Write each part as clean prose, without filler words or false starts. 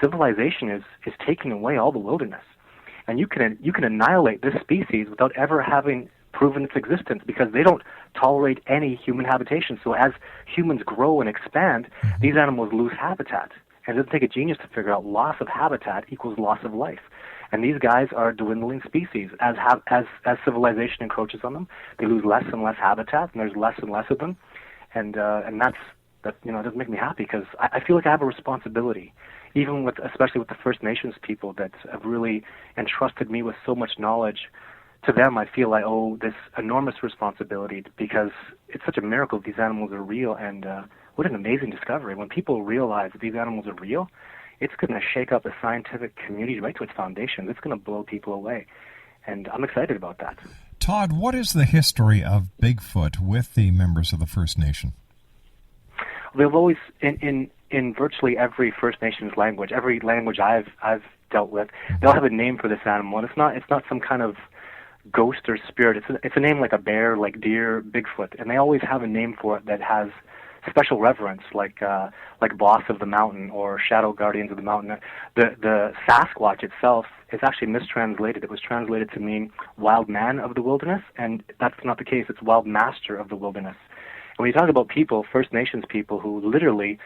civilization is taking away all the wilderness. And you can annihilate this species without ever having proven its existence, because they don't tolerate any human habitation. So as humans grow and expand, these animals lose habitat. And it doesn't take a genius to figure out loss of habitat equals loss of life. And these guys are dwindling species. As civilization encroaches on them, they lose less and less habitat, and there's less and less of them. And that it doesn't make me happy, because I feel like I have a responsibility, even especially with the First Nations people that have really entrusted me with so much knowledge. To them, I feel I owe this enormous responsibility, because it's such a miracle that these animals are real. And what an amazing discovery. When people realize that these animals are real, it's going to shake up the scientific community right to its foundations. It's going to blow people away. And I'm excited about that. Todd, what is the history of Bigfoot with the members of the First Nation? They've always, in virtually every First Nations language, every language I've dealt with, they'll have a name for this animal. And it's not some kind of ghost or spirit. It's a name like a bear, like deer, Bigfoot, and they always have a name for it that has special reverence, like Boss of the Mountain or Shadow Guardians of the Mountain. The Sasquatch itself is actually mistranslated. It was translated to mean Wild Man of the Wilderness, and that's not the case. It's Wild Master of the Wilderness. And when you talk about people, First Nations people, who literally,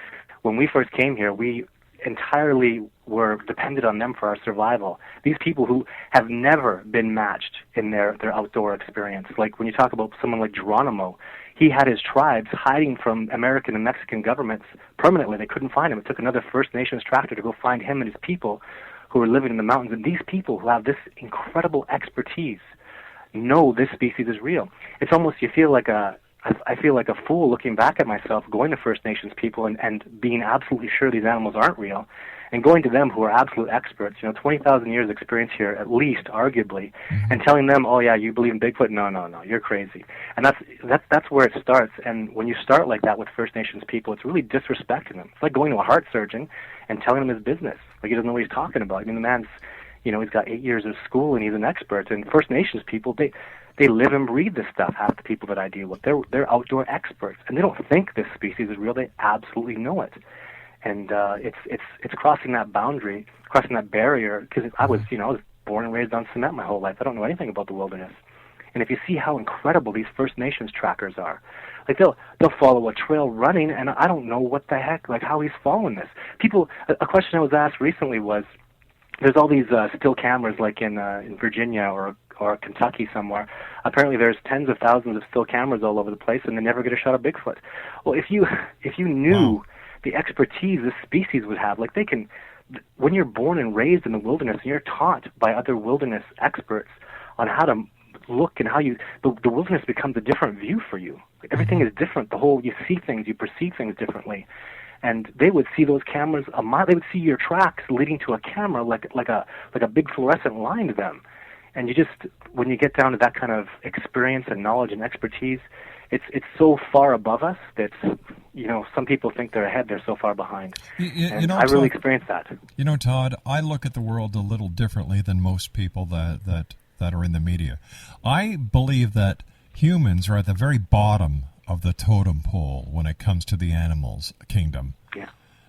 when we first came here, we entirely were dependent on them for our survival. These people who have never been matched in their outdoor experience. Like when you talk about someone like Geronimo, he had his tribes hiding from American and Mexican governments permanently. They couldn't find him. It took another First Nations tractor to go find him and his people who were living in the mountains. And these people who have this incredible expertise know this species is real. It's almost, I feel like a fool looking back at myself, going to First Nations people and being absolutely sure these animals aren't real, and going to them who are absolute experts, 20,000 years experience here, at least, arguably, and telling them, oh yeah, you believe in Bigfoot? No, you're crazy. And that's where it starts. And when you start like that with First Nations people, it's really disrespecting them. It's like going to a heart surgeon and telling him his business. Like, he doesn't know what he's talking about. I mean, the man's, he's got 8 years of school and he's an expert. And First Nations people, they live and breathe this stuff, half the people that I deal with. They're outdoor experts, and they don't think this species is real. They absolutely know it. And it's crossing that boundary, crossing that barrier, because I was born and raised on cement my whole life. I don't know anything about the wilderness. And if you see how incredible these First Nations trackers are, like they'll follow a trail running, and I don't know what the heck, like how he's following this. A question I was asked recently was, there's all these still cameras like in Virginia or Kentucky somewhere. Apparently there's tens of thousands of still cameras all over the place, and they never get a shot of Bigfoot. Well, if you knew the expertise this species would have, like when you're born and raised in the wilderness and you're taught by other wilderness experts on how to look and how the wilderness becomes a different view for you. Like, everything is different. You see things, you perceive things differently. And they would see those cameras a mile. They would see your tracks leading to a camera like a big fluorescent line to them. And when you get down to that kind of experience and knowledge and expertise, it's so far above us that some people think they're ahead. They're so far behind. I really experienced that. Todd, I look at the world a little differently than most people that are in the media. I believe that humans are at the very bottom of the totem pole when it comes to the animals kingdom. Yeah.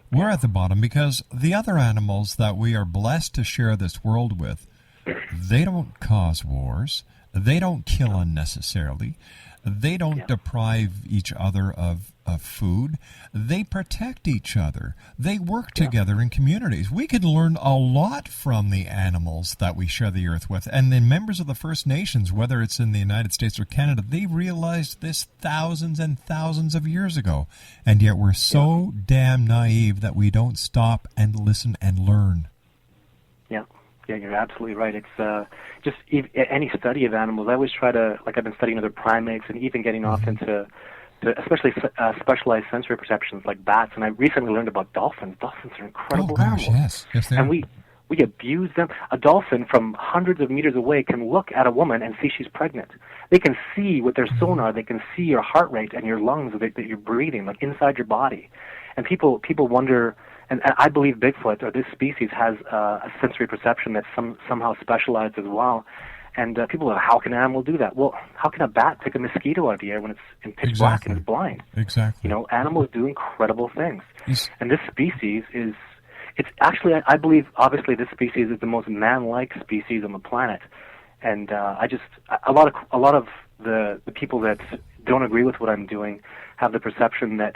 We're at the bottom because the other animals that we are blessed to share this world with, they don't cause wars. They don't kill unnecessarily. They don't deprive each other of food. They protect each other. They work together in communities. We could learn a lot from the animals that we share the earth with. And the members of the First Nations, whether it's in the United States or Canada, they realized this thousands and thousands of years ago. And yet we're so damn naive that we don't stop and listen and learn. Yeah, you're absolutely right. It's just any study of animals. I always try to, I've been studying other primates and even getting off into especially specialized sensory perceptions like bats. And I recently learned about dolphins. Dolphins are incredible animals. Yes, they are. And we abuse them. A dolphin from hundreds of meters away can look at a woman and see she's pregnant. They can see with their sonar. They can see your heart rate and your lungs that you're breathing, like inside your body. And people wonder. And I believe Bigfoot, or this species, has a sensory perception that's somehow specialized as well. And people are, how can an animal do that? Well, how can a bat pick a mosquito out of the air when it's in pitch black and it's blind? Exactly. Animals do incredible things. And this species it's actually, I believe, obviously, this species is the most man-like species on the planet, and a lot of the people that don't agree with what I'm doing have the perception that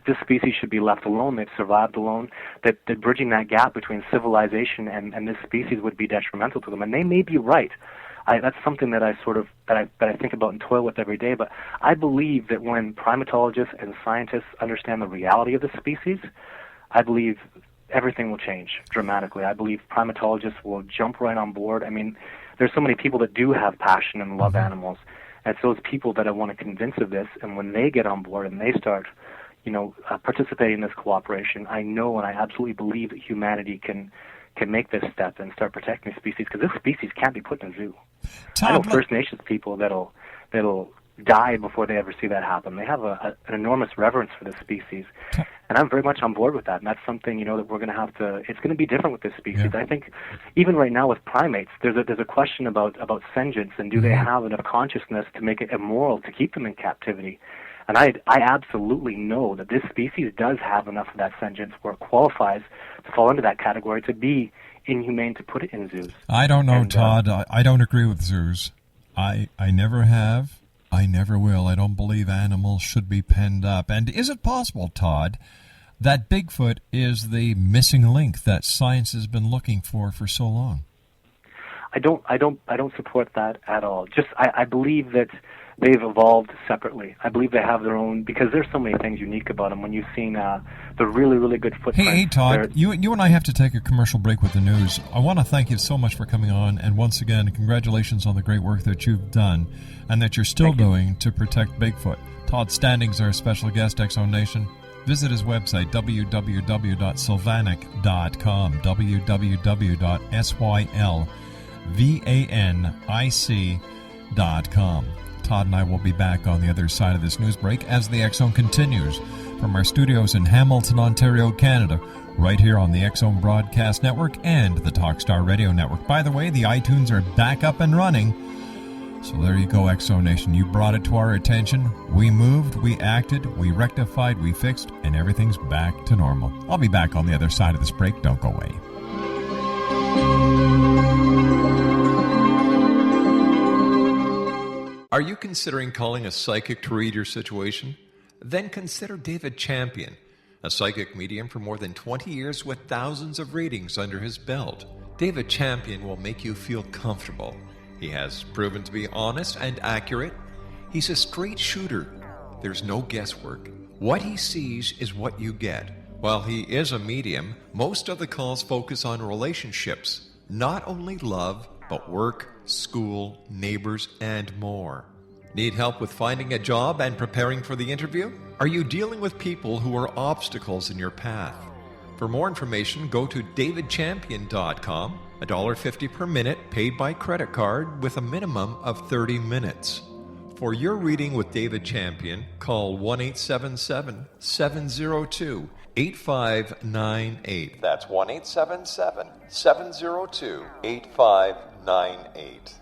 this species should be left alone. They've survived alone. That bridging that gap between civilization and this species would be detrimental to them, and they may be right. That's something that I think about and toil with every day. But I believe that when primatologists and scientists understand the reality of the species, I believe everything will change dramatically. I believe primatologists will jump right on board. I mean, there's so many people that do have passion and love animals, and it's those people that I want to convince of this. And when they get on board and they start, participating in this cooperation, I know and I absolutely believe that humanity can make this step and start protecting the species, because this species can't be put in a zoo. I know First Nations people that'll die before they ever see that happen. They have an enormous reverence for this species, and I'm very much on board with that. And that's something that we're going to have to. It's going to be different with this species. Yeah. I think even right now with primates, there's a question about sentience, and do they have enough consciousness to make it immoral to keep them in captivity? And I absolutely know that this species does have enough of that sentience where it qualifies to fall into that category to be inhumane to put it in zoos. I don't know, Todd. I don't agree with zoos. I never have. I never will. I don't believe animals should be penned up. And is it possible, Todd, that Bigfoot is the missing link that science has been looking for so long? I don't support that at all. I believe that they've evolved separately. I believe they have their own, because there's so many things unique about them. When you've seen the really, really good footprints. Hey, Todd, you and I have to take a commercial break with the news. I want to thank you so much for coming on, and once again, congratulations on the great work that you've done and that you're still doing to protect Bigfoot. Todd Standing's our special guest, X-Zone Nation. Visit his website, www.sylvanic.com, www.sylvanic.com. Todd and I will be back on the other side of this news break as the X-Zone continues from our studios in Hamilton, Ontario, Canada, right here on the X-Zone Broadcast Network and the Talkstar Radio Network. By the way, the iTunes are back up and running. So there you go, X-Zone Nation. You brought it to our attention. We moved, we acted, we rectified, we fixed, and everything's back to normal. I'll be back on the other side of this break. Don't go away. Are you considering calling a psychic to read your situation? Then consider David Champion, a psychic medium for more than 20 years with thousands of readings under his belt. David Champion will make you feel comfortable. He has proven to be honest and accurate. He's a straight shooter. There's no guesswork. What he sees is what you get. While he is a medium, most of the calls focus on relationships, not only love, but work, school, neighbors, and more. Need help with finding a job and preparing for the interview? Are you dealing with people who are obstacles in your path? For more information, go to davidchampion.com, $1.50 per minute paid by credit card with a minimum of 30 minutes. For your reading with David Champion, call 1-877-702-8598. That's 1-877-702-8598.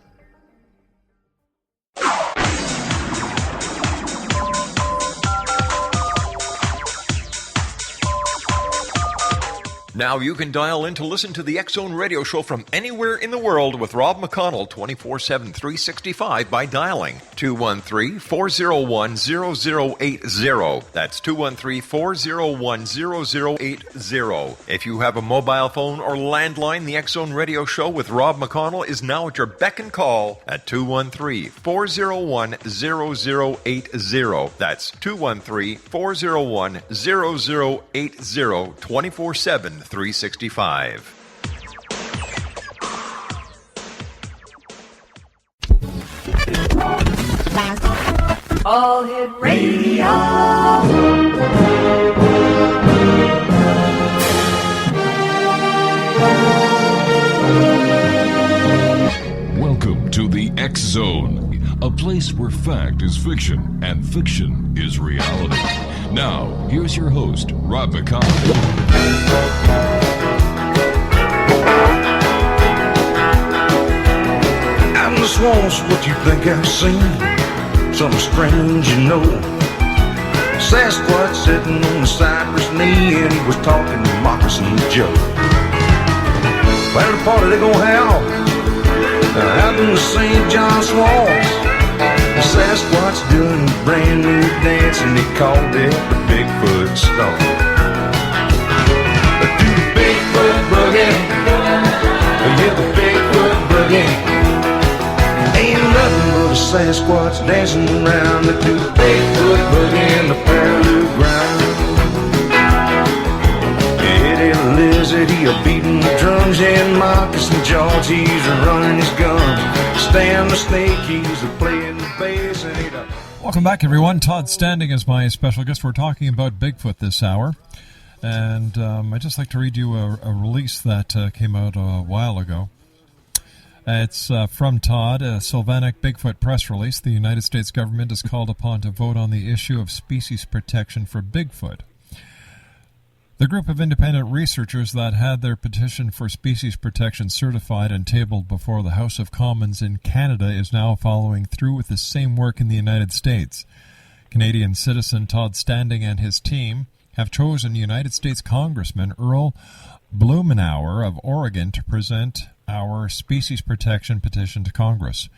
Now you can dial in to listen to the X-Zone Radio Show from anywhere in the world with Rob McConnell 24/7, 365 by dialing 213-401-0080. That's 213-401-0080. If you have a mobile phone or landline, the X-Zone Radio Show with Rob McConnell is now at your beck and call at 213-401-0080. That's 213-401-0080, 24/7, 365. All Hit Radio. Welcome to the X-Zone, a place where fact is fiction and fiction is reality. Now, here's your host, Rob McConnell. I'm the swamps, what you think I've seen? Something strange, you know. Sasquatch sitting on the cypress knee, and he was talking to Moccasin Joe. Where the party they gonna have? Out in the St. John Swamps. The Sasquatch doing a brand new dance, and he called it the Bigfoot Stomp. Do the Bigfoot boogie, yeah, the Bigfoot boogie. Ain't nothing but a Sasquatch dancing around. They do the Bigfoot boogie in the parallel ground. Eddie Lizard, he a beating the drums, and Moccasin George, he's a running his gums. Stan the Snake, he's a playing the bass, and he's a... Welcome back, everyone. Todd Standing is my special guest. We're talking about Bigfoot this hour. And I'd just like to read you a release that came out a while ago. It's from Todd, a Sylvanic Bigfoot press release. The United States government is called upon to vote on the issue of species protection for Bigfoot. The group of independent researchers that had their petition for species protection certified and tabled before the House of Commons in Canada is now following through with the same work in the United States. Canadian citizen Todd Standing and his team have chosen United States Congressman Earl Blumenauer of Oregon to present our species protection petition to Congress.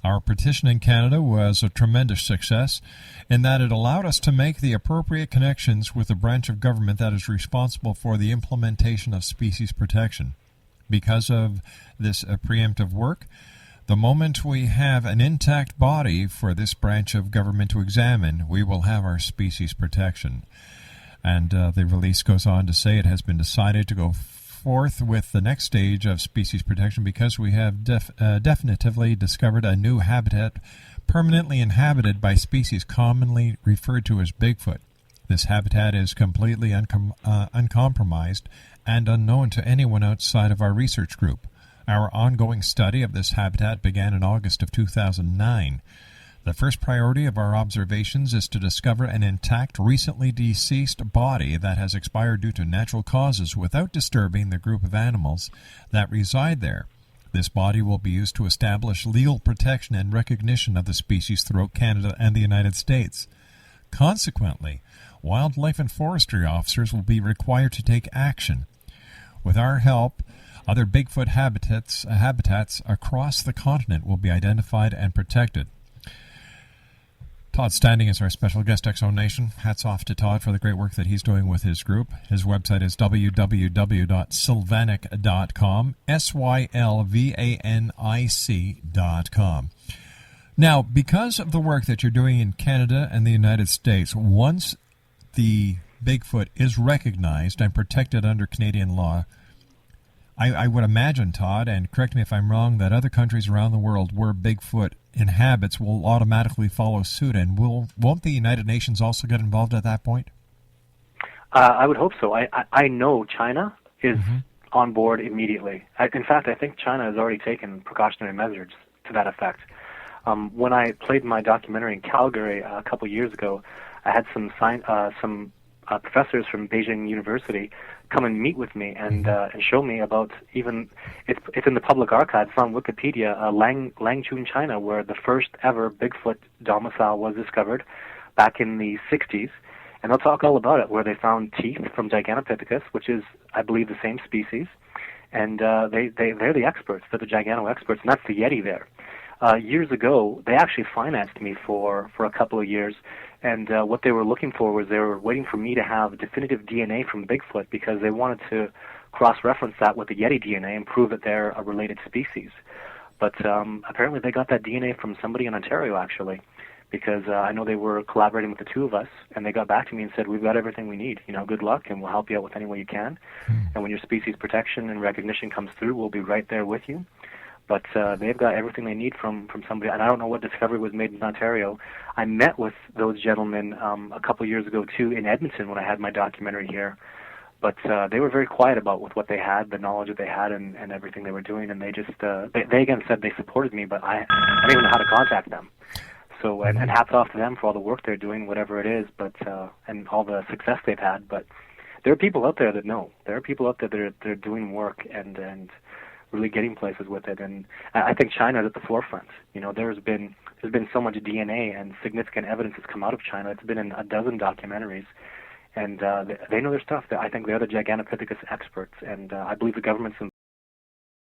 Our petition in Canada was a tremendous success in that it allowed us to make the appropriate connections with the branch of government that is responsible for the implementation of species protection. Because of this preemptive work, the moment we have an intact body for this branch of government to examine, we will have our species protection. And the release goes on to say it has been decided to go forth with the next stage of species protection because we have definitively discovered a new habitat permanently inhabited by species commonly referred to as Bigfoot. This habitat is completely uncompromised and unknown to anyone outside of our research group. Our ongoing study of this habitat began in August of 2009. The first priority of our observations is to discover an intact, recently deceased body that has expired due to natural causes without disturbing the group of animals that reside there. This body will be used to establish legal protection and recognition of the species throughout Canada and the United States. Consequently, wildlife and forestry officers will be required to take action. With our help, other Bigfoot habitats across the continent will be identified and protected. Todd Standing is our special guest, X-Zone Nation. Hats off to Todd for the great work that he's doing with his group. His website is www.sylvanic.com, sylvanic.com. Now, because of the work that you're doing in Canada and the United States, once the Bigfoot is recognized and protected under Canadian law, I would imagine, Todd, and correct me if I'm wrong, that other countries around the world where Bigfoot inhabits will automatically follow suit, and won't the United Nations also get involved at that point? I would hope so. I know China is on board immediately. In fact, I think China has already taken precautionary measures to that effect. When I played my documentary in Calgary a couple years ago, I had some professors from Beijing University come and meet with me and show me about even it's in the public archives on Wikipedia, Langchun, China, where the first ever Bigfoot domicile was discovered back in the 60s, and they'll talk all about it, where they found teeth from Gigantopithecus, which is, I believe, the same species, and they're the experts, they're the Gigano experts, and that's the Yeti there. Years ago, they actually financed me for a couple of years, and what they were looking for was they were waiting for me to have definitive DNA from Bigfoot because they wanted to cross-reference that with the Yeti DNA and prove that they're a related species. But apparently they got that DNA from somebody in Ontario, actually, because I know they were collaborating with the two of us, and they got back to me and said, we've got everything we need. Good luck, and we'll help you out with any way you can. And when your species protection and recognition comes through, we'll be right there with you. But they've got everything they need from somebody, and I don't know what discovery was made in Ontario. I met with those gentlemen a couple years ago, too, in Edmonton when I had my documentary here. But they were very quiet about with what they had, the knowledge that they had, and everything they were doing, and they just, they again said they supported me, but I don't even know how to contact them. So, and hats off to them for all the work they're doing, whatever it is, but and all the success they've had. But there are people out there that know. There are people out there that are doing work and really getting places with it. And I think China is at the forefront. There's been so much DNA and significant evidence that's come out of China. It's been in a dozen documentaries, and they know their stuff. I think they're the Gigantopithecus experts, and I believe the government's